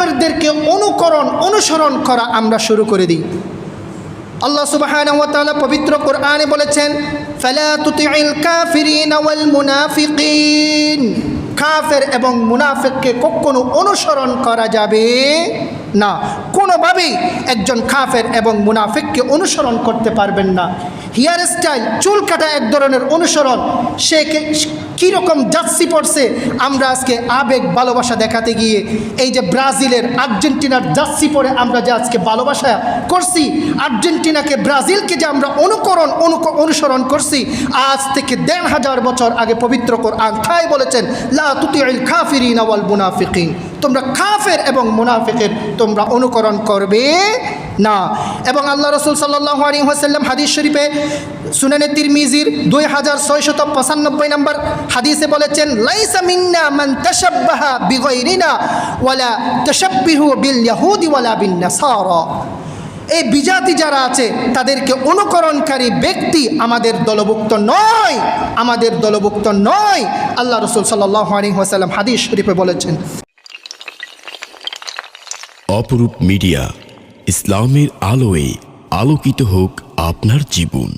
কাফেরদেরকে অনুসরণ করা আমরা শুরু করে দিই। আল্লাহ সুবহানাহু ওয়া তাআলা পবিত্র কোরআনে বলেছেন, ফালা তুতিইল কাফিরিনা ওয়াল মুনাফিকিন, কাফের এবং মুনাফিককে কখনো অনুসরণ করা যাবে না। কোনোভাবেই একজন কাফের এবং মুনাফিককে অনুসরণ করতে পারবেন না। হেয়ার স্টাইল, চুল কাটা এক ধরনের অনুসরণ। সে কীরকম জার্সি পরছে, আমরা আজকে আবেগ ভালোবাসা দেখাতে গিয়ে এই যে ব্রাজিলের আর্জেন্টিনার জার্সি পরে আমরা যে আজকে ভালোবাসা করছি, আর্জেন্টিনাকে ব্রাজিলকে যে আমরা অনুসরণ করছি, আজ থেকে ১৫০০ বছর আগে পবিত্র কোরআন তাই বলেছেন, লা তুতিইল কাফিরিনা ওয়াল মুনাফিকিন, তোমরা কাফের এবং মুনাফিকের তোমরা অনুকরণ করবে না। এবং আল্লাহ রাসূল সাল্লাল্লাহু আলাইহি ওয়াসাল্লাম হাদিস শরীফে সুনানে তিরমিজির 2695 নম্বর হাদিসে বলেছেন, লাইসা মিন্না মান তাশাব্বাহা বিগাইরিনা ওয়ালা তাশাব্বিহু বিল ইয়াহুদি ওয়ালা বিন নাসারা, এই বিজাতি যারা আছে তাদেরকে অনুকরণকারী ব্যক্তি আমাদের দলভুক্ত নয়, আমাদের দলভুক্ত নয়। আল্লাহ রাসূল সাল্লাল্লাহু আলাইহি ওয়াসাল্লাম হাদিস শরীফে বলেছেন। অপরূপ মিডিয়া, ইসলামের আলোয় আলোকিত হোক আপনার জীবন।